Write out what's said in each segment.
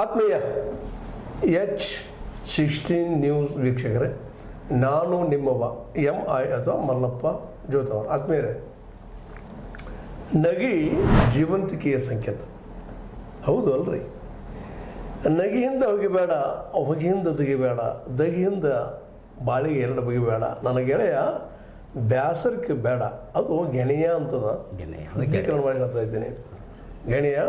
ಆತ್ಮೀಯ H16 news ವೀಕ್ಷಕರೇ, ನಾನು ನಿಮ್ಮವ MI ಅಥವಾ ಮಲ್ಲಪ್ಪ ಜೋತವರ್. ಆತ್ಮೀಯರೇ, ನಗಿ ಜೀವಂತಿಕೆಯ ಸಂಕೇತ, ಹೌದು ಅಲ್ರಿ? ನಗಿಯಿಂದ ಹೋಗಿಬೇಡ, ಹೊಗೆಯಿಂದ ತೆಗಿಬೇಡ, ದಗಿಯಿಂದ ಬಾಳಿಗೆ ಎರಡು ಬಗೆಬೇಡ. ನನ್ನ ಗೆಳೆಯ ಬ್ಯಾಸರಕ್ಕೆ ಬೇಡ, ಅದು ಗೆಣೆಯ ಅಂತದ. ವಿದ್ಯೀಕರಣ ಮಾಡಿ ಹೇಳ್ತಾ ಇದ್ದೀನಿ. ಗೆಣೆಯ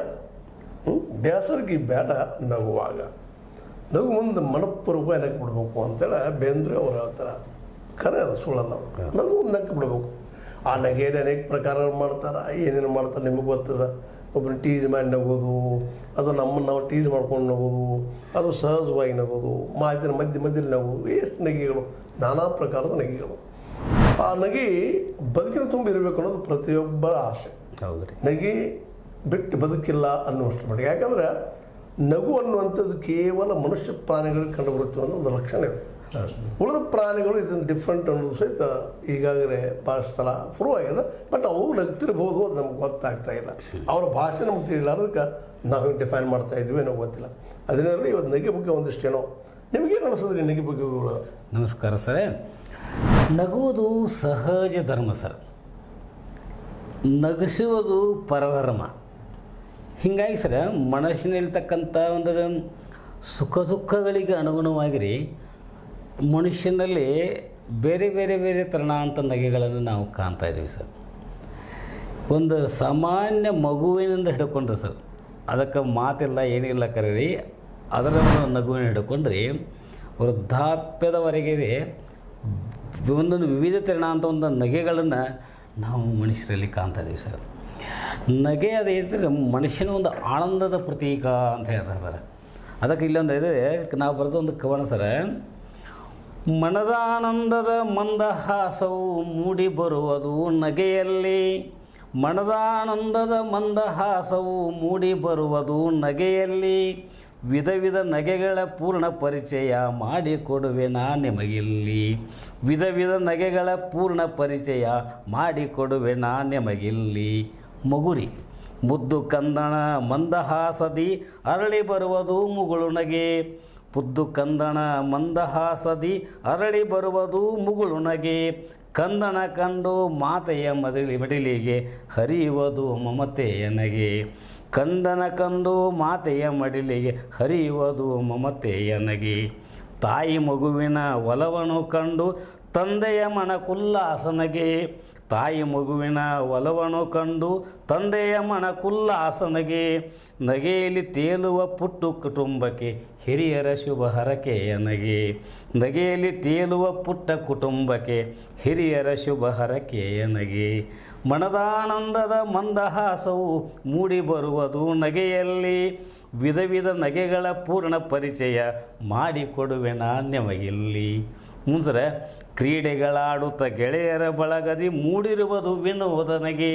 ಬ್ಯಾಸರಿಗೆ ಬೇಡ, ನಗುವಾಗ ನಗು ಮುಂದೆ ಮನಪೂರ್ವಕ ನಕ್ಕಿ ಬಿಡ್ಬೇಕು ಅಂತೇಳಿ ಬೇಂದ್ರೆ ಅವ್ರು ಹೇಳ್ತಾರೆ. ಖರೆ ಅದು ಸುಳ್ಳಲ್ಲ. ನಗು ಮುಂದೆ ನಕ್ಕಿ ಬಿಡ್ಬೇಕು. ಆ ನಗೆಯಲ್ಲಿ ಅನೇಕ ಪ್ರಕಾರಗಳು ಮಾಡ್ತಾರೆ, ಏನೇನು ಮಾಡ್ತಾರೆ ನಿಮಗೆ ಗೊತ್ತದ. ಒಬ್ಬರು ಟೀಸ್ ಮಾಡಿ ನಗೋದು, ಅದು ನಮ್ಮನ್ನು ನಾವು ಟೀಸ್ ಮಾಡ್ಕೊಂಡು ನಗೋದು, ಅದು ಸಹಜವಾಗಿ ನಗೋದು, ಮಾತಿನ ಮಧ್ಯದಲ್ಲಿ ನಗೋದು, ಎಷ್ಟು ನಗೆಗಳು, ನಾನಾ ಪ್ರಕಾರದ ನಗೆಗಳು. ಆ ನಗೆ ಬದುಕಿನ ತುಂಬ ಇರಬೇಕು ಅನ್ನೋದು ಪ್ರತಿಯೊಬ್ಬರ ಆಸೆ. ಹೌದು ರೀ. ನಗೆ ಬಿಟ್ಟು ಬದುಕಿಲ್ಲ ಅನ್ನುವಷ್ಟು ಮಟ್ಟಿಗೆ. ಯಾಕಂದ್ರೆ ನಗು ಅನ್ನುವಂಥದ್ದು ಕೇವಲ ಮನುಷ್ಯ ಪ್ರಾಣಿಗಳಿಗೆ ಕಂಡುಬರುತ್ತೆ ಅನ್ನೋ ಒಂದು ಲಕ್ಷಣ ಇದೆ. ಉಳಿದ ಪ್ರಾಣಿಗಳು ಇದನ್ನು ಡಿಫ್ರೆಂಟ್ ಅನ್ನೋದು ಸಹಿತ ಈಗಾಗಲೇ ಭಾಳ ಸ್ಥಳ ಪ್ರೂವ್ ಆಗ್ಯದ. ಬಟ್ ಅವು ನಗ್ತಿರ್ಬೋದು, ಅದು ನಮ್ಗೆ ಗೊತ್ತಾಗ್ತಾ ಇಲ್ಲ. ಅವರ ಭಾಷೆ ನಮ್ಗೆ ತಿಳಿಲಾರ್ದಕ್ಕೆ ನಾವು ಡಿಫೈನ್ ಮಾಡ್ತಾ ಇದ್ವಿ ಏನೋ ಗೊತ್ತಿಲ್ಲ. ಅದನ್ನೆಲ್ಲ ಇವತ್ತು ನಗೆ ಬಗ್ಗೆ ಒಂದಿಷ್ಟೇನೋ ನಿಮಗೇನು ಅನಿಸೋದ್ರಿ ನಗೆ ಬಗ್ಗೆಗಳು? ನಮಸ್ಕಾರ ಸರ್. ನಗುವುದು ಸಹಜ ಧರ್ಮ ಸರ್, ನಗಿಸುವುದು ಪರಧರ್ಮ. ಹೀಗಾಗಿ ಸರ ಮನಸ್ಸಿನಲ್ಲಿರ್ತಕ್ಕಂಥ ಒಂದು ಸುಖ ದುಃಖಗಳಿಗೆ ಅನುಗುಣವಾಗಿ ಮನುಷ್ಯನಲ್ಲಿ ಬೇರೆ ಬೇರೆ ಬೇರೆ ತೆರನಾದಂಥ ನಗೆಗಳನ್ನು ನಾವು ಕಾಣ್ತಾ ಇದ್ದೀವಿ ಸರ್. ಒಂದು ಸಾಮಾನ್ಯ ಮಗುವಿನಿಂದ ಹಿಡ್ಕೊಂಡ್ರೆ ಸರ್, ಅದಕ್ಕೆ ಮಾತಿಲ್ಲ ಏನಿಲ್ಲ ಕರೀರಿ, ಅದರ ನಗುವಿನ ಹಿಡ್ಕೊಂಡ್ರೆ ವೃದ್ಧಾಪ್ಯದವರೆಗೆ ಒಂದೊಂದು ವಿವಿಧ ತೆರನಾದಂಥ ಒಂದು ನಗೆಗಳನ್ನು ನಾವು ಮನುಷ್ಯರಲ್ಲಿ ಕಾಣ್ತಾ ಇದ್ದೀವಿ ಸರ್. ನಗೆ ಅದೇಂದ್ರೆ ಮನುಷ್ಯನ ಒಂದು ಆನಂದದ ಪ್ರತೀಕ ಅಂತ ಹೇಳ್ತಾರೆ ಸರ್. ಅದಕ್ಕೆ ಇಲ್ಲೊಂದು ಇದೆ, ನಾವು ಬರೆದ ಒಂದು ಕವನ ಸರ. ಮನದಾನಂದದ ಮಂದಹಾಸವು ಮೂಡಿ ಬರುವುದು ನಗೆಯಲ್ಲಿ, ಮನದಾನಂದದ ಮಂದಹಾಸವು ಮೂಡಿ ಬರುವುದು ನಗೆಯಲ್ಲಿ, ವಿಧ ವಿಧ ನಗೆಗಳ ಪೂರ್ಣ ಪರಿಚಯ ಮಾಡಿಕೊಡುವೆ ನಾ ನಿಮಗಿಲ್ಲಿ, ವಿಧ ವಿಧ ನಗೆಗಳ ಪೂರ್ಣ ಪರಿಚಯ ಮಾಡಿಕೊಡುವೆ ನಾ ನಿಮಗಿಲ್ಲಿ. ಮಗುರಿ ಮುದ್ದು ಕಂದಣ ಮಂದಹಾಸದಿ ಅರಳಿ ಬರುವುದು ಮುಗುಳು ನಗೆ, ಮುದ್ದು ಕಂದಣ ಮಂದಹಾಸದಿ ಅರಳಿ ಬರುವುದು ಮುಗುಳು ನಗೆ, ಕಂದನ ಕಂಡು ಮಾತೆಯ ಮಡಿಲಿಗೆ ಹರಿಯುವುದು ಮಮತೆಯ ನಗೆ, ಕಂದನ ಕಂಡು ಮಾತೆಯ ಮಡಿಲಿಗೆ ಹರಿಯುವುದು ಮಮತೆಯ ನಗೆ. ತಾಯಿ ಮಗುವಿನ ಒಲವನ್ನು ಕಂಡು ತಂದೆಯ ಮನಕುಲ್ಲಾಸನಗೆ, ತಾಯಿ ಮಗುವಿನ ಒಲವನ್ನು ಕಂಡು ತಂದೆಯ ಮನಕುಲ್ಲಾಸನಗೆ, ನಗೆಯಲ್ಲಿ ತೇಲುವ ಪುಟ್ಟು ಕುಟುಂಬಕ್ಕೆ ಹಿರಿಯರ ಶುಭ ಹರಕೆಯ ನಗೆ, ನಗೆಯಲ್ಲಿ ತೇಲುವ ಪುಟ್ಟ ಕುಟುಂಬಕ್ಕೆ ಹಿರಿಯರ ಶುಭ ಹರಕೆಯ ನಗೆ. ಮನದಾನಂದದ ಮಂದಹಾಸವು ಮೂಡಿ ಬರುವುದು ನಗೆಯಲ್ಲಿ, ವಿಧ ವಿಧ ನಗೆಗಳ ಪೂರ್ಣ ಪರಿಚಯ ಮಾಡಿಕೊಡುವೆ ನಾ ನಿಮಗಿಲ್ಲಿ. ಮುಂಸರೆ ಕ್ರೀಡೆಗಳಾಡುತ್ತ ಗೆಳೆಯರ ಬಳಗದಿ ಮೂಡಿರುವುದು ವಿನೋದ ನಗೆ,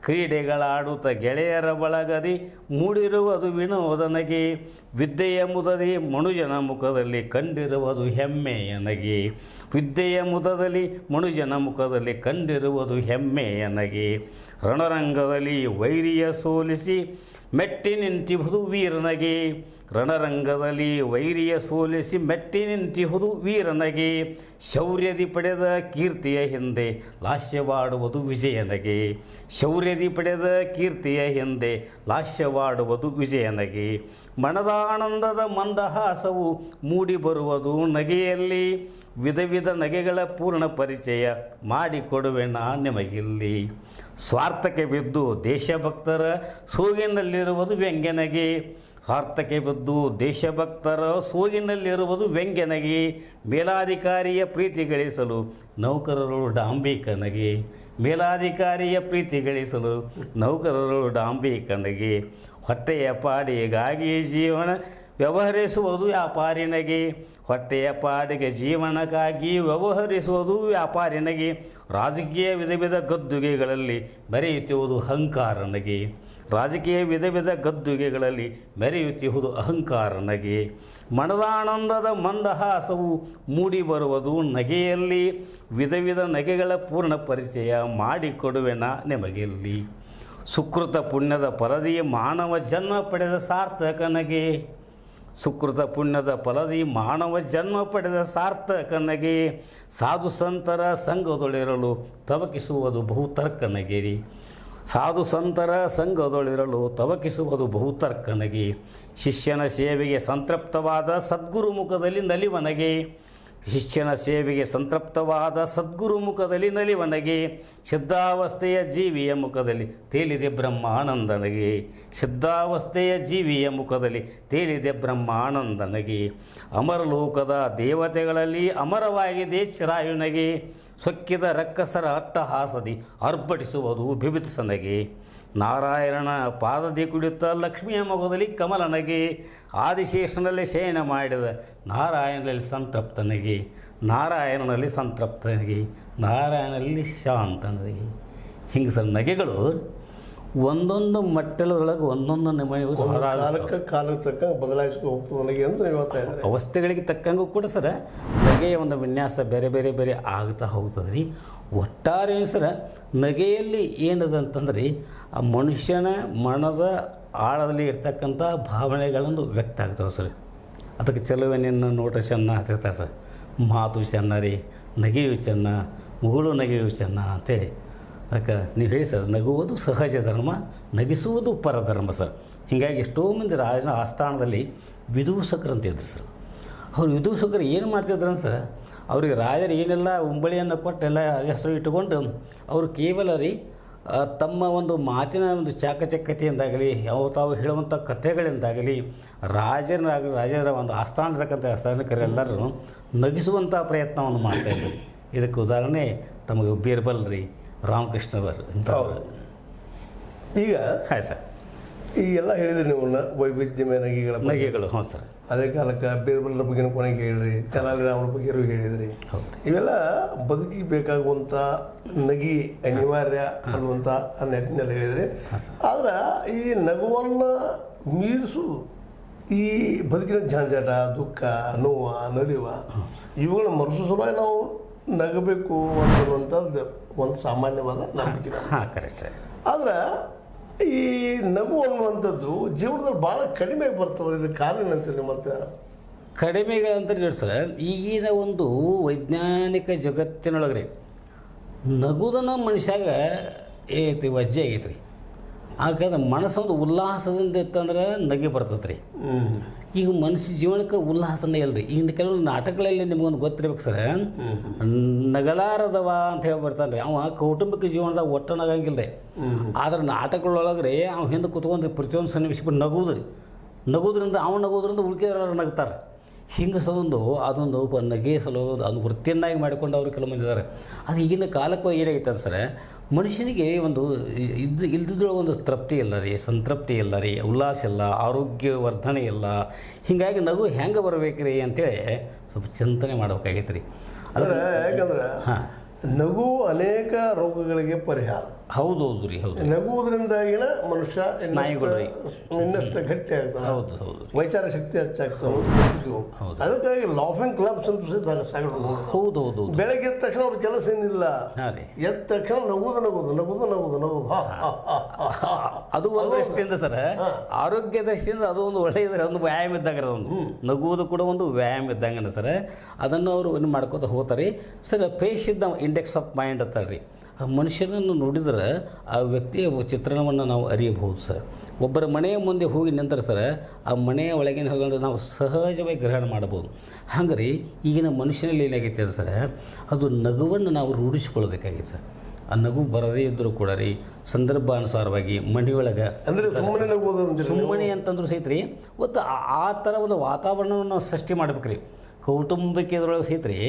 ಕ್ರೀಡೆಗಳಾಡುತ್ತ ಗೆಳೆಯರ ಬಳಗದಿ ಮೂಡಿರುವುದು ವಿನೋದ ನಗೆ, ವಿದ್ಯೆಯ ಮುದದಿ ಮನುಜನ ಮುಖದಲ್ಲಿ ಕಂಡಿರುವುದು ಹೆಮ್ಮೆಯ ನಗೆ, ವಿದ್ಯೆಯ ಮುದದಲ್ಲಿ ಮನುಜನ ಮುಖದಲ್ಲಿ ಕಂಡಿರುವುದು ಹೆಮ್ಮೆಯ ನಗೆ. ರಣರಂಗದಲ್ಲಿ ವೈರಿಯ ಸೋಲಿಸಿ ಮೆಟ್ಟಿ ನಿಂತಿಹುದು ವೀರನಗೆ, ರಣರಂಗದಲ್ಲಿ ವೈರಿಯ ಸೋಲಿಸಿ ಮೆಟ್ಟಿ ನಿಂತಿಹುದು ವೀರನಗೆ, ಶೌರ್ಯದಿ ಪಡೆದ ಕೀರ್ತಿಯ ಹಿಂದೆ ಲಾಸ್ಯವಾಡುವುದು ವಿಜಯನಗೆ, ಶೌರ್ಯದಿ ಪಡೆದ ಕೀರ್ತಿಯ ಹಿಂದೆ ಲಾಸ್ಯವಾಡುವುದು ವಿಜಯನಗೆ. ಮನದಾನಂದದ ಮಂದಹಾಸವು ಮೂಡಿ ಬರುವುದು ನಗೆಯಲ್ಲಿ, ವಿಧ ವಿಧ ನಗೆಗಳ ಪೂರ್ಣ ಪರಿಚಯ ಮಾಡಿಕೊಡುವೆ ನಾ ನಿಮಗಿಲ್ಲಿ. ಸ್ವಾರ್ಥಕ್ಕೆ ಬಿದ್ದು ದೇಶಭಕ್ತರ ಸೋಗಿನಲ್ಲಿರುವುದು ವ್ಯಂಗ್ಯನಗೆ, ಸ್ವಾರ್ಥಕ್ಕೆ ಬಿದ್ದು ದೇಶಭಕ್ತರ ಸೋಗಿನಲ್ಲಿರುವುದು ವ್ಯಂಗ್ಯನಗೆ, ಮೇಲಾಧಿಕಾರಿಯ ಪ್ರೀತಿ ಗಳಿಸಲು ನೌಕರರು ಡಾಂಬಿಕನಗೆ, ಮೇಲಾಧಿಕಾರಿಯ ಪ್ರೀತಿ ಗಳಿಸಲು ನೌಕರರು ಡಾಂಬಿಕನಗೆ. ಹೊಟ್ಟೆಯ ಪಾಡಿಗಾಗಿ ಜೀವನ ವ್ಯವಹರಿಸುವುದು ವ್ಯಾಪಾರಿನಗೆ, ಹೊಟ್ಟೆಯ ಪಾಡಿಗೆ ಜೀವನಕ್ಕಾಗಿ ವ್ಯವಹರಿಸುವುದು ವ್ಯಾಪಾರಿನಗೆ. ರಾಜಕೀಯ ವಿಧ ವಿಧ ಗದ್ದುಗೆಗಳಲ್ಲಿ ಮೆರೆಯುತ್ತಿರುವುದು ಅಹಂಕಾರನಗೆ, ರಾಜಕೀಯ ವಿಧ ವಿಧ ಗದ್ದುಗೆಗಳಲ್ಲಿ ಮೆರೆಯುತ್ತಿರುವುದು ಅಹಂಕಾರನಗೆ. ಮನದಾನಂದದ ಮಂದಹಾಸವು ಮೂಡಿ ಬರುವುದು ನಗೆಯಲ್ಲಿ, ವಿಧ ವಿಧ ನಗೆಗಳ ಪೂರ್ಣ ಪರಿಚಯ ಮಾಡಿಕೊಡುವೆನ ನಿಮಗೆಲ್ಲಿ. ಸುಕೃತ ಪುಣ್ಯದ ಫಲದಿ ಮಾನವ ಜನ್ಮ ಪಡೆದ ಸಾರ್ಥಕನಗೆ, ಸುಕೃತ ಪುಣ್ಯದ ಫಲದಿ ಮಾನವ ಜನ್ಮ ಪಡೆದ ಸಾರ್ಥಕ ನಗೆ ಸಾಧು ಸಂತರ ಸಂಘದೊಳಿರಲು ತವಕಿಸುವುದು ಬಹುತರ್ಕನಗಿರಿ ಸಾಧು ಸಂತರ ಸಂಘದೊಳಿರಲು ತವಕಿಸುವುದು ಬಹುತರ್ಕನಗೆ ಶಿಷ್ಯನ ಸೇವೆಗೆ ಸಂತೃಪ್ತವಾದ ಸದ್ಗುರು ಮುಖದಲ್ಲಿ ನಲಿವನಗೆ ಶಿಷ್ಯನ ಸೇವೆಗೆ ಸಂತೃಪ್ತವಾದ ಸದ್ಗುರು ಮುಖದಲ್ಲಿ ನಲಿವನಗೆ ಶುದ್ಧಾವಸ್ಥೆಯ ಜೀವಿಯ ಮುಖದಲ್ಲಿ ತೇಲಿದೆ ಬ್ರಹ್ಮಾನಂದನಗೆ ಶುದ್ಧಾವಸ್ಥೆಯ ಜೀವಿಯ ಮುಖದಲ್ಲಿ ತೇಲಿದೆ ಬ್ರಹ್ಮಾನಂದನಗೆ ಅಮರಲೋಕದ ದೇವತೆಗಳಲ್ಲಿ ಅಮರವಾಗಿದೆ ಚಿರಾಯುನಗೆ ಸೊಕ್ಕಿದ ರಕ್ಕಸರ ಅಟ್ಟಹಾಸದಿ ಅರ್ಭಟಿಸುವುದು ಬಿಭಿತ್ಸನಗೆ ನಾರಾಯಣನ ಪಾದದಿ ಕುಳಿತ ಲಕ್ಷ್ಮಿಯ ಮೊಗದಲ್ಲಿ ಕಮಲನಗೆ ಆದಿಶೇಷನಲ್ಲಿ ಶಯನ ಮಾಡಿದ ನಾರಾಯಣನಲ್ಲಿ ಸಂತೃಪ್ತನಿಗೆ ನಾರಾಯಣನಲ್ಲಿ ಸಂತೃಪ್ತನಿಗೆ ನಾರಾಯಣನಲ್ಲಿ ಶಾಂತನಿಗೆ ಹಿಂಗೆ ಸರ್ ನಗೆಗಳು ಒಂದೊಂದು ಮಟ್ಟಲದೊಳಗೆ ಒಂದೊಂದು ಕಾಲಕ್ಕೆ ತಕ್ಕ ಬದಲಾಯಿಸ್ತಾ ಹೋಗ್ತದೆ ನನಗೆ ಅಂತ ಹೇಳ್ತಾ ಇದ್ದಾರೆ. ಅವಸ್ಥೆಗಳಿಗೆ ತಕ್ಕಂಗೂ ಕೂಡ ಸರ ನಗೆಯ ಒಂದು ವಿನ್ಯಾಸ ಬೇರೆ ಬೇರೆ ಬೇರೆ ಆಗ್ತಾ ಹೋಗ್ತದೆ ರೀ. ಒಟ್ಟಾರೆ ಸರ ನಗೆಯಲ್ಲಿ ಏನದ ಅಂತಂದ್ರೆ ಆ ಮನುಷ್ಯನ ಮನದ ಆಳದಲ್ಲಿ ಇರ್ತಕ್ಕಂಥ ಭಾವನೆಗಳನ್ನು ವ್ಯಕ್ತ ಆಗ್ತಾವೆ ಸರ್. ಅದಕ್ಕೆ ಚೆಲುವೆ ನಿನ್ನ ನೋಟ ಚೆನ್ನ ಅಂತಿರ್ತಾರೆ ಸರ್. ಮಾತು ಚೆನ್ನ ರೀ, ನಗೆಯು ಚೆನ್ನ, ಮುಗುಳು ನಗೆಯು ಚೆನ್ನ ಅಂತೇಳಿ. ಅದಕ್ಕೆ ನೀವು ಹೇಳಿ ಸರ್, ನಗುವುದು ಸಹಜ ಧರ್ಮ, ನಗಿಸುವುದು ಪರಧರ್ಮ ಸರ್. ಹೀಗಾಗಿ ಎಷ್ಟೋ ಮಂದಿ ರಾಜನ ಆಸ್ಥಾನದಲ್ಲಿ ವಿದೂಷಕರು ಅಂತ ಇದ್ರು ಸರ್. ಅವ್ರು ವಿದೂಷಕರು ಏನು ಮಾಡ್ತಿದ್ರು ಸರ್, ಅವ್ರಿಗೆ ರಾಜರು ಏನೆಲ್ಲ ಉಂಬಳಿಯನ್ನು ಕೊಟ್ಟು ಎಲ್ಲ ಹೆಸರು ಇಟ್ಟುಕೊಂಡು ಅವರು ಕೇವಲ ರೀ ತಮ್ಮ ಒಂದು ಮಾತಿನ ಒಂದು ಚಾಕಚಕ್ಯತೆಯಿಂದಾಗಲಿ ತಾವು ಹೇಳುವಂಥ ಕಥೆಗಳಿಂದಾಗಲಿ ರಾಜರ ಒಂದು ಆಸ್ಥಾನದಕ್ಕಂಥ ಸೈನಿಕರೆಲ್ಲರೂ ನಗಿಸುವಂಥ ಪ್ರಯತ್ನವನ್ನು ಮಾಡ್ತಾಯಿದ್ರು. ಇದಕ್ಕೆ ಉದಾಹರಣೆ ತಮಗೆ ಬೀರ್ಬಲ್ ರೀ, ರಾಮಕೃಷ್ಣವರು ಈಗ. ಹಾಂ ಸರ್, ಈ ಎಲ್ಲ ಹೇಳಿದ್ರಿ ನೀವು ವೈವಿಧ್ಯಮಯ ನಗೆಗಳು. ಹ್ಞೂ ಸರ್. ಅದೇ ಕಾಲಕ್ಕೆ ಬೀರ್ಬಲ್ರ ಬಗ್ಗೆ ಕೊನೆಗೆ ಹೇಳಿರಿ, ತೆನಾಲಿ ರಾಮರ ಬಗ್ಗೆ ಹೇಳಿದ್ರಿ. ಇವೆಲ್ಲ ಬದುಕಿಗೆ ಬೇಕಾಗುವಂಥ ನಗಿ ಅನಿವಾರ್ಯ ಅನ್ನುವಂಥ ನೆಟ್ಟಿನಲ್ಲಿ ಹೇಳಿದ್ರಿ. ಆದ್ರೆ ಈ ನಗುವನ್ನು ಮೀರಿಸು ಈ ಬದುಕಿನ ಜಂಜಾಟ, ದುಃಖ, ನೋವು, ನಲಿವ ಇವುಗಳನ್ನ ಮರೆಸೋ ಸಲುವಾಗಿ ನಾವು ನಗಬೇಕು ಅನ್ನುವಂಥದ್ದು ಒಂದು ಸಾಮಾನ್ಯವಾದ ನಂಬಿಕೆ. ಹಾಂ, ಕರೆಕ್ಟ್ ಸರ್. ಆದ್ರೆ ಈ ನಗು ಅನ್ನುವಂಥದ್ದು ಜೀವನದಲ್ಲಿ ಭಾಳ ಕಡಿಮೆ ಬರ್ತದೆ. ಇದು ಕಾರಣ ಅಂತೀರಿ? ಮತ್ತು ಕಡಿಮೆಗಳಂತ ಹೇಳಿ ಸರ್, ಈಗಿನ ಒಂದು ವೈಜ್ಞಾನಿಕ ಜಗತ್ತಿನೊಳಗೆ ನಗುದನ ಮನುಷ್ಯಾಗ ಐತಿ ವಜ್ಜೆ ಆಗೈತೆ ರೀ. ಹಾಗಾದ್ರೆ ಮನಸ್ಸೊಂದು ಉಲ್ಲಾಸದಿಂದ ಇತ್ತಂದ್ರೆ ನಗೆ ಬರ್ತದೆ ರೀ. ಈಗ ಮನುಷ್ಯ ಜೀವನಕ್ಕೆ ಉಲ್ಲಾಸನೇ ಇಲ್ರಿ. ಈಗ ಕೆಲವೊಂದು ನಾಟಕಗಳಲ್ಲಿ ನಿಮಗೊಂದು ಗೊತ್ತಿರ್ಬೇಕು ಸರ್, ನಗಲಾರದವ ಅಂತ ಹೇಳಿ ಬರ್ತಾನೆ ರೀ. ಅವ ಕೌಟುಂಬಿಕ ಜೀವನದಾಗ ಒಟ್ಟು ನಗಂಗಿಲ್ಲ ರೀ. ಆದ್ರೆ ನಾಟಕಗಳೊಳಗೆ ರೀ ಅವ್ನು ಹಿಂದೆ ಕುತ್ಕೊಂಡು ಪ್ರತಿಯೊಂದು ಸನ್ನಿವೇಶ ನಗುದ್ರಿಂದ ಉಳ್ಕೆದಾರರು ನಗ್ತಾರೆ. ಹಿಂಗೆ ಸೊಂದು ಅದೊಂದು ನಗೆ ಸಲುವಾಗಿ ಅದನ್ನು ವೃತ್ತಿಯನ್ನಾಗಿ ಮಾಡಿಕೊಂಡು ಅವರು ಕೆಲವು ಮಂದಿ ಇದ್ದಾರೆ. ಅದು ಈಗಿನ ಕಾಲಕ್ಕೆ ಏನಾಗೈತೆ ಸರ್, ಮನುಷ್ಯನಿಗೆ ಒಂದು ಇಲ್ದಿದ್ರೊಳಗೆ ಒಂದು ತೃಪ್ತಿ ಇಲ್ಲ ರೀ, ಸಂತೃಪ್ತಿ ಇಲ್ಲ ರೀ, ಉಲ್ಲಾಸ ಇಲ್ಲ, ಆರೋಗ್ಯ ವರ್ಧನೆ ಇಲ್ಲ. ಹೀಗಾಗಿ ನಗು ಹೆಂಗೆ ಬರಬೇಕು ರೀ ಅಂತೇಳಿ ಸ್ವಲ್ಪ ಚಿಂತನೆ ಮಾಡ್ಬೇಕಾಗೈತೆ ರೀ. ಅಂದರೆ ಯಾಕಂದ್ರೆ ನಗು ಅನೇಕ ರೋಗಗಳಿಗೆ ಪರಿಹಾರ. ಹೌದು ರೀ, ಹೌದು. ನಗುವುದರಿಂದಾಗಿನ ಮನುಷ್ಯ ಸ್ನಾಯುಗಳು ರೀ ಇನ್ನಷ್ಟು ಗಟ್ಟಿ ಆಗ್ತಾನೆ. ಹೌದು ಹೌದು. ವೈಚಾರ ಶಕ್ತಿ ಹೆಚ್ಚಾಗ್ತಾನೆ. ಅದಕ್ಕಾಗಿ ಲಾಫಿಂಗ್ ಕ್ಲಬ್ಸ್ ಅಂತ ಸಾಗಿಡ್ಬೋದು. ಹೌದು ಹೌದು. ಬೆಳಗ್ಗೆ ಎದ್ದ ತಕ್ಷಣ ಅವ್ರ ಕೆಲಸ ಏನಿಲ್ಲ, ಎದ್ದ ತಕ್ಷಣ ನಗುವುದು. ಅದು ಒಂದು ದೃಷ್ಟಿಯಿಂದ ಸರ್, ಆರೋಗ್ಯ ದೃಷ್ಟಿಯಿಂದ ಅದು ಒಂದು ಒಳ್ಳೆಯದ ಒಂದು ವ್ಯಾಯಾಮ ಇದ್ದಂಗೆ ಅದೊಂದು ನಗುವುದು ಕೂಡ ಒಂದು ವ್ಯಾಯಾಮ ಇದ್ದಂಗೆ ಸರ್. ಅದನ್ನು ಅವರು ಏನು ಮಾಡ್ಕೋತ ಹೋಗ್ತಾರೆ ಸರ್. ಫೇಸ್ ಇದ್ದ ಇಂಡೆಕ್ಸ್ ಆಫ್ ಮೈಂಡ್ ಅಂತಾರೆ ರೀ. ಆ ಮನುಷ್ಯನನ್ನು ನೋಡಿದ್ರೆ ಆ ವ್ಯಕ್ತಿಯ ಚಿತ್ರಣವನ್ನು ನಾವು ಅರಿಯಬಹುದು ಸರ್. ಒಬ್ಬರ ಮನೆಯ ಮುಂದೆ ಹೋಗಿ ನಿಂತರೆ ಸರ್, ಆ ಮನೆಯ ಒಳಗಿನ ಹೋಗಿ ನಾವು ಸಹಜವಾಗಿ ಗ್ರಹಣ ಮಾಡ್ಬೋದು. ಹಂಗೆ ಈಗಿನ ಮನುಷ್ಯನಲ್ಲಿ ಏನಾಗೈತೆ ಸರ್, ಅದು ನಗುವನ್ನು ನಾವು ರೂಢಿಸಿಕೊಳ್ಬೇಕಾಗೈತೆ ಸರ್. ಆ ನಗು ಬರದೇ ಇದ್ದರೂ ಕೂಡ ರೀ ಸಂದರ್ಭಾನುಸಾರವಾಗಿ ಮನೆಯೊಳಗೆ ಅಂದರೆ ಸುಮ್ಮನೆ ಅಂತಂದ್ರೂ ಸಹಿತ ರೀ ಒತ್ತು ಆ ಥರ ಒಂದು ವಾತಾವರಣವನ್ನು ನಾವು ಸೃಷ್ಟಿ ಮಾಡ್ಬೇಕು ರೀ. ಕೌಟುಂಬಿಕದೊಳಗೆ ಸಹಿತ ರೀ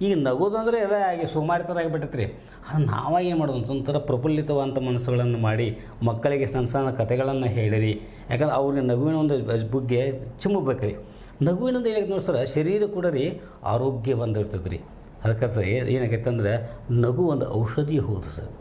ಈಗ ನಗೋದಂದ್ರೆ ಎಲ್ಲ ಆಗಿ ಸುಮಾರು ಥರ ಆಗಿಬಿಟ್ಟೈತೆ ರೀ. ಅದು ನಾವೇನು ಮಾಡೋದು ಒಂಥರ ಪ್ರಫುಲ್ಲಿತವಾದಂಥ ಮನಸ್ಸುಗಳನ್ನು ಮಾಡಿ ಮಕ್ಕಳಿಗೆ ಸಣ್ಣ ಸಣ್ಣ ಕಥೆಗಳನ್ನು ಹೇಳಿರಿ. ಯಾಕಂದ್ರೆ ಅವ್ರಿಗೆ ನಗುವಿನ ಒಂದು ಬುಗ್ಗೆ ಚಿಮ್ಮಬೇಕು ರೀ. ನಗುವಿನಿಂದ ಏನಾಗೈತೆ ನೋಡಿ ಸರ್, ಶರೀರ ಕೂಡ ರೀ ಆರೋಗ್ಯ ಬಂದಿರ್ತದೆ ರೀ. ಅದಕ್ಕೆ ಸರ್ ಏನಾಗೈತೆ ಅಂದ್ರೆ ನಗು ಒಂದು ಔಷಧಿ ಹೌದು ಸರ್.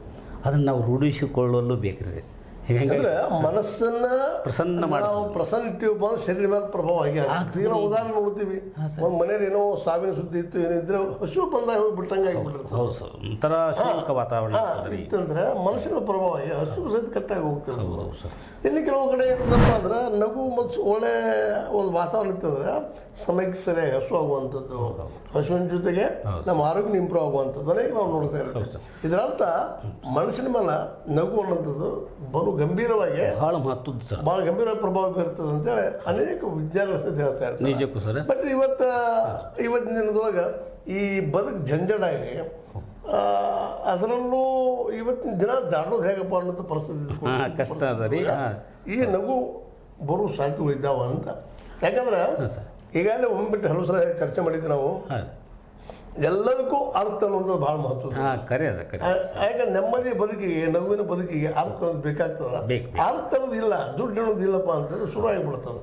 ಅದನ್ನು ನಾವು ರೂಢಿಸಿಕೊಳ್ಳಲು ಬೇಕ್ರಿ. ಹಿಂಗೆ ಅಂದ್ರೆ ಮನಸ್ಸನ್ನ ಪ್ರಸನ್ನ ನಾವು ಪ್ರಸನ್ನ ಇಟ್ಟಿವಪ್ಪ ಅಂದ್ರೆ ಶರೀರ ಮೇಲೆ ಪ್ರಭಾವ ಆಗಿ ಆಗ್ತದೆ. ಈಗ ನಾವು ಉದಾಹರಣೆ ನೋಡ್ತೀವಿ, ಒಂದು ಮನೇಲಿ ಏನೋ ಸಾವಿನ ಸುದ್ದಿ ಇತ್ತು, ಏನೋ ಇದ್ರೆ ಹಸು ಬಂದಾಗ ಹೋಗಿ ಬಿಟ್ಟಂಗೆ ಆಗಿಬಿಟ್ಟಿರ್ತದೆ. ಹೌದು ಸರ್, ಒಂಥರ ಶೋಕ ವಾತಾವರಣ ಇರ್ತದೆ ರೀ. ಇತ್ತಂದ್ರೆ ಮನಸ್ಸಿನ ಪ್ರಭಾವ ಆಗಿ ಹಸು ಸಹಿತ ಕಟ್ಟಾಗಿ ಹೋಗ್ತಿರ್ತದೆ. ಹೌದು ಸರ್. ಇನ್ನು ಕೆಲವು ಕಡೆ ಏನಪ್ಪ ಅಂದ್ರೆ ನಗು ಮತ್ತು ಒಳ್ಳೆ ಒಂದು ವಾತಾವರಣ ಇತ್ತಂದ್ರೆ ಸಮಯಕ್ಕೆ ಸರಿಯಾಗಿ ಹಸು ಆಗುವಂಥದ್ದು, ಹಸುವಿನ ಜೊತೆಗೆ ನಮ್ಮ ಆರೋಗ್ಯ ಇಂಪ್ರೂವ್ ಆಗುವಂಥದ್ದು ಅನೇಕ ನಾವು ನೋಡ್ತಾ ಇರ್ತೀವಿ. ಇದರ ಅರ್ಥ ಮನಸ್ಸಿನ ಮೇಲೆ ನಗು ಅನ್ನೋಂಥದ್ದು ಬಲು ಗಂಭೀರವಾಗಿ ಭಾಳ ಮಹತ್ವದ್ದು ಸರ್, ಭಾಳ ಗಂಭೀರ ಪ್ರಭಾವ ಬೀರ್ತದೆ ಅಂತೇಳಿ ಅನೇಕ ವಿಜ್ಞಾನಿಗಳು ಸಹಿತ ಹೇಳ್ತಾ ಇರ್ತಾರೆ. ನಿಜಕ್ಕೂ ಸರ್. ಬಟ್ ಇವತ್ತಿನ ದಿನದೊಳಗೆ ಈ ಬದುಕು ಜಂಜಡಾಗಿ ಅದರಲ್ಲೂ ಇವತ್ತಿನ ದಿನ ದಾಟೋದು ಹೇಗಪ್ಪ ಅನ್ನೋಂಥ ಪರಿಸ್ಥಿತಿ ಕಷ್ಟ ಅದ ರೀ. ಈ ನಗು ಬರೋ ಸಾಧ್ಯತೆಗಳಿದ್ದಾವ ಅಂತ. ಯಾಕಂದ್ರೆ ಈಗಾಗಲೇ ಒಮ್ಮೆಬಿಟ್ಟು ಹಲವು ಸಲ ಚರ್ಚೆ ಮಾಡಿದ್ವಿ ನಾವು, ಎಲ್ಲದಕ್ಕೂ ಅರ್ಥ ಅನ್ನೋದು ಭಾಳ ಮಹತ್ವ. ಕರೆ ಅದ ಕರೆ. ಯಾಕಂದ್ರೆ ನೆಮ್ಮದಿ ಬದುಕಿಗೆ, ನಗುವಿನ ಬದುಕಿಗೆ ಅರ್ಥ ಅನ್ನೋದು ಬೇಕಾಗ್ತದ. ಅರ್ಥ ಅನ್ನೋದು ಇಲ್ಲ, ದುಡ್ಡು ಅನ್ನೋದು ಇಲ್ಲಪ್ಪ ಅಂತಂದ್ರೆ ಶುರು ಆಗಿಬಿಡ್ತದೆ,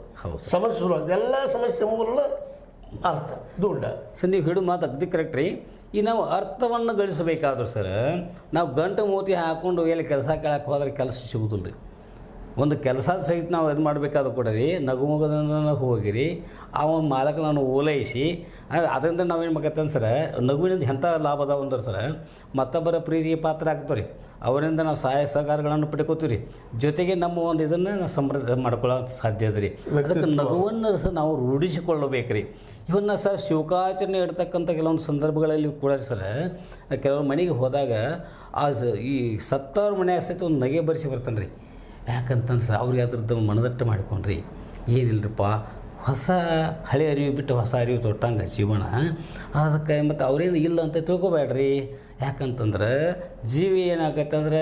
ಸಮಸ್ಯೆ ಶುರು ಆಗ್ತದೆ. ಎಲ್ಲ ಸಮಸ್ಯೆ ಮೂಲ ಅರ್ಥ, ದುಡ್ಡು. ಸರ್ ನೀವು ಹೇಳೋ ಮಾತು ಅಗ್ದಿ ಕರೆಕ್ಟ್ ರೀ. ಈ ನಾವು ಅರ್ಥವನ್ನು ಗಳಿಸಬೇಕಾದ್ರೆ ಸರ್, ನಾವು ಗಂಟು ಮೂತಿ ಹಾಕ್ಕೊಂಡು ಎಲ್ಲಿ ಕೆಲಸ ಕೇಳಕ್ಕೆ ಹೋದ್ರೆ ಕೆಲಸ ಸಿಗುದಿಲ್ಲ ರೀ. ಒಂದು ಕೆಲಸ ಸಹಿತ ನಾವು ಇದು ಮಾಡಬೇಕಾದ್ರೂ ಕೂಡ ರೀ, ನಗುಮುಗದಿಂದ ಹೋಗಿರಿ ಆ ಒಂದು ಮಾಲಕನನ್ನು ಓಲೈಸಿ ಅದರಿಂದ ನಾವೇನು ಮಾಡತ್ತಂದ್ರೆ ಸರ್, ನಗುವಿನಿಂದ ಎಂಥ ಲಾಭ ಅದಾವ ಅಂದ್ರೆ ಸರ್, ಮತ್ತೊಬ್ಬರ ಪ್ರೀತಿಗೆ ಪಾತ್ರ ಆಗ್ತವೆ ರೀ. ಅವರಿಂದ ನಾವು ಸಹಾಯ ಸಹಕಾರಗಳನ್ನು ಪಡ್ಕೋತೀವಿ ರೀ. ಜೊತೆಗೆ ನಮ್ಮ ಒಂದು ಇದನ್ನು ನಾವು ಸಮೃದ್ಧ ಮಾಡ್ಕೊಳ್ಳೋ ಸಾಧ್ಯ ಅದ ರೀ. ಅದಕ್ಕೆ ನಗುವನ್ನು ಸಹ ನಾವು ರೂಢಿಸಿಕೊಳ್ಳಬೇಕು ರೀ. ಇವನ್ನ ಸರ್ ಶಿವಕಾಚರಣೆ ಇಡ್ತಕ್ಕಂಥ ಕೆಲವೊಂದು ಸಂದರ್ಭಗಳಲ್ಲಿ ಕೂಡ ಸರ್, ಕೆಲವ್ರ ಮನೆಗೆ ಹೋದಾಗ ಈ ಸತ್ತವ್ರ ಮನೆಯಾಗ ಸಹಿತ ಒಂದು ನಗೆ ಬರೆಸಿ ಬರ್ತಾನೆ ರೀ. ಯಾಕಂತಂದ್ರೆ ಸರ್ ಅವ್ರಿಗೆ ಅದ್ರದ್ದು ಮನದಟ್ಟು ಮಾಡ್ಕೊಂಡ್ರಿ, ಏನಿಲ್ಲರಪ್ಪ ಹೊಸ ಹಳೆ ಅರಿವು ಬಿಟ್ಟು ಹೊಸ ಅರಿವು ತೊಟ್ಟಂಗೆ ಜೀವನ. ಅದಕ್ಕೆ ಮತ್ತು ಅವ್ರೇನು ಇಲ್ಲ ಅಂತ ತಿಳ್ಕೊಬೇಡ್ರಿ. ಯಾಕಂತಂದ್ರೆ ಜೀವಿ ಏನಾಗತ್ತೆ ಅಂದರೆ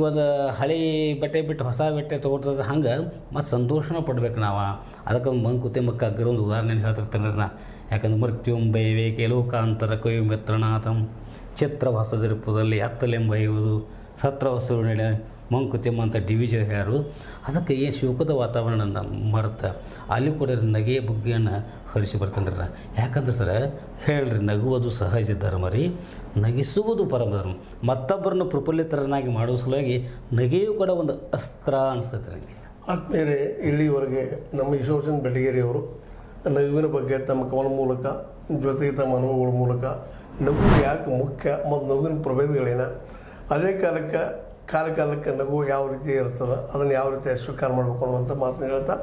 ಒಂದು ಹಳೆ ಬಟ್ಟೆ ಬಿಟ್ಟು ಹೊಸ ಬಟ್ಟೆ ತೊಗೊಳ್ತದ್ರೆ ಹಂಗೆ ಮತ್ತು ಸಂತೋಷನ ಪಡ್ಬೇಕು ನಾವು. ಅದಕ್ಕೆ ಮಂಕುತಿ ಮಕ್ಕ ಒಂದು ಉದಾಹರಣೆ ಹೇಳ್ತಿರ್ತಾನೆ ನಾ. ಯಾಕಂದ್ರೆ ಮೃತ್ಯುಂಬೈವೇಕೆ ಲೋಕಾಂತರ ಕೊಯ್ಯು ಮಿತ್ರನಾಥಂ ಚಿತ್ರ ಹೊಸದಿರುಪದಲ್ಲಿ ಹತ್ತಲೆಂಬೈಯುವುದು ಸತ್ರ ವಸ್ತು ನಡೆ ಮಂಕುತಿಮ್ಮ ಅಂತ ಡಿವಿಜಿ ಹೇಳ್ಯಾರು. ಅದಕ್ಕೆ ಈ ಶಿವಕದ ವಾತಾವರಣ ಮರೆತ ಅಲ್ಲಿ ಕೂಡ ನಗೆಯ ಬುಗ್ಗೆಯನ್ನು ಹರಿಸಿ ಬರ್ತಾನೆ ರೀ. ಯಾಕಂದ್ರೆ ಸರ್ ಹೇಳ್ರಿ, ನಗುವುದು ಸಹಜ ಧರ್ಮ ರೀ, ನಗಿಸುವುದು ಪರಮ ಧರ್ಮ. ಮತ್ತೊಬ್ಬರನ್ನು ಪ್ರಫುಲ್ಲಿತರನ್ನಾಗಿ ಮಾಡುವ ಸಲುವಾಗಿ ನಗೆಯೂ ಕೂಡ ಒಂದು ಅಸ್ತ್ರ ಅನಿಸ್ತೈತೆ ರೀ. ಆದ್ಮೇಲೆ ಇಲ್ಲಿವರೆಗೆ ನಮ್ಮ ಈಶ್ವರಚಂದ್ರ ಬೆಟಗೇರಿಯವರು ನಗುವಿನ ಬಗ್ಗೆ ತಮ್ಮ ಕವನ ಮೂಲಕ, ಜೊತೆಗೆ ತಮ್ಮ ಅನುಭವಗಳ ಮೂಲಕ ನಗು ಯಾಕೆ ಮುಖ್ಯ ಮತ್ತು ನಗುವಿನ ಪ್ರಭೇದಗಳೇನು, ಅದೇ ಕಾಲಕ್ಕೆ ನಗು ಯಾವ ರೀತಿ ಇರ್ತದೆ, ಅದನ್ನು ಯಾವ ರೀತಿ ಸ್ವೀಕಾರ ಮಾಡಬೇಕು ಅನ್ನುವಂಥ ಮಾತನ್ನು ಹೇಳ್ತಾ,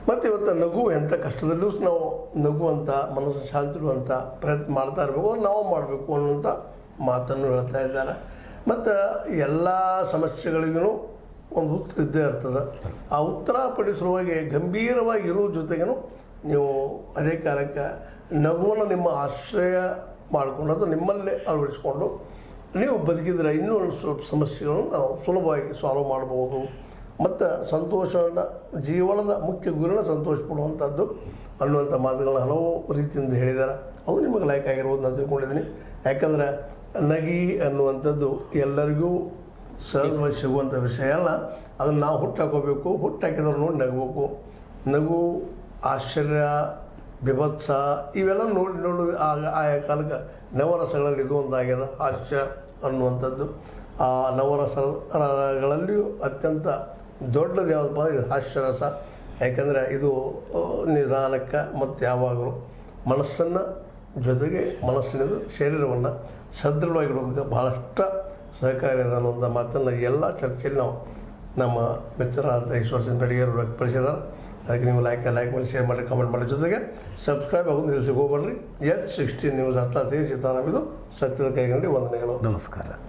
ಮತ್ತು ಇವತ್ತು ನಗು ಎಂಥ ಕಷ್ಟದಲ್ಲೂ ನಾವು ನಗುವಂಥ, ಮನಸ್ಸು ಶಾಂತಿ ಇಡುವಂಥ ಪ್ರಯತ್ನ ಮಾಡ್ತಾ ಇರಬೇಕು, ನಾವು ಮಾಡಬೇಕು ಅನ್ನುವಂಥ ಮಾತನ್ನು ಹೇಳ್ತಾ ಇದ್ದಾರೆ. ಮತ್ತು ಎಲ್ಲ ಸಮಸ್ಯೆಗಳಿಗೂ ಒಂದು ಉತ್ತರ ಇದ್ದೇ ಇರ್ತದೆ. ಆ ಉತ್ತರ ಪಡಿಸುವಾಗ ಗಂಭೀರವಾಗಿ ಇರೋ ಜೊತೆಗೇನು ನೀವು ಅದೇ ಕಾಲಕ್ಕೆ ನಗುವನ್ನು ನಿಮ್ಮ ಆಶ್ರಯ ಮಾಡಿಕೊಂಡು ಅದು ನಿಮ್ಮಲ್ಲೇ ಅಳವಡಿಸ್ಕೊಂಡು ನೀವು ಬದುಕಿದ್ರೆ ಇನ್ನೂ ಸ್ವಲ್ಪ ಸಮಸ್ಯೆಗಳನ್ನು ನಾವು ಸುಲಭವಾಗಿ ಸಾಲ್ವ್ ಮಾಡ್ಬೋದು. ಮತ್ತು ಸಂತೋಷವನ್ನು, ಜೀವನದ ಮುಖ್ಯ ಗುರಿನ ಸಂತೋಷ ಪಡುವಂಥದ್ದು ಅನ್ನುವಂಥ ಮಾತುಗಳನ್ನ ಹಲವು ರೀತಿಯಿಂದ ಹೇಳಿದ್ದಾರೆ. ಅದು ನಿಮಗೆ ಲೈಕ್ ಆಗಿರ್ಬೋದು ನಾನು ತಿಳ್ಕೊಂಡಿದ್ದೀನಿ. ಯಾಕಂದರೆ ನಗಿ ಅನ್ನುವಂಥದ್ದು ಎಲ್ಲರಿಗೂ ಸಹಜವಾಗಿ ಸಿಗುವಂಥ ವಿಷಯ ಅಲ್ಲ. ಅದನ್ನು ನಾವು ಹುಟ್ಟಾಕೋಬೇಕು, ಹುಟ್ಟಾಕಿದವ್ರು ನೋಡಿ ನಗಬೇಕು. ನಗು, ಆಶ್ಚರ್ಯ, ಬಿಭತ್ಸ ಇವೆಲ್ಲ ನೋಡಿ ಆಯಾ ಕಾಲಕ್ಕೆ ನವರಸಗಳಲ್ಲಿ ಇದು ಒಂದಾಗ್ಯದ ಹಾಸ್ಯ ಅನ್ನುವಂಥದ್ದು. ಆ ನವರಸಗಳಲ್ಲಿಯೂ ಅತ್ಯಂತ ದೊಡ್ಡದು ಯಾವುದಪ್ಪ ಅಂದರೆ ಇದು ಹಾಸ್ಯರಸ. ಯಾಕೆಂದರೆ ಇದು ನಿಧಾನಕ್ಕೆ ಮತ್ತು ಯಾವಾಗಲೂ ಮನಸ್ಸನ್ನು ಜೊತೆಗೆ ಮನಸ್ಸಿನಿಂದ ಶರೀರವನ್ನು ಸದೃಢವಾಗಿಡೋದಕ್ಕೆ ಭಾಳಷ್ಟು ಸಹಕಾರಿ ಅದ ಅನ್ನುವಂಥ ಮಾತನ್ನು ಎಲ್ಲ ಚರ್ಚೆಯಲ್ಲಿ ನಾವು ನಮ್ಮ ಮಿತ್ರರಾದ ಈಶ್ವರಚಂದ್ರ ಬೆಟಗೇರಿ ವ್ಯಕ್ತಪಡಿಸಿದ್ದಾರೆ. ಅದಕ್ಕೆ ನೀವು ಲೈಕ್ ಮಾಡಿ, ಶೇರ್ ಮಾಡಿ, ಕಮೆಂಟ್ ಮಾಡಿ, ಜೊತೆಗೆ ಸಬ್ಸ್ಕ್ರೈಬ್ ಆಗೋದು ನಿಲ್ಲಿಸಿ ಹೋಗ್ಬೇಡ್ರಿ. H16 ನ್ಯೂಸ್ ಅರ್ಥ ಸೀತಾರಾಮ್, ಇದು ಸತ್ಯದ ಕೈಗಂಡಿ ವಂದನೆಗಳು. ನಮಸ್ಕಾರ.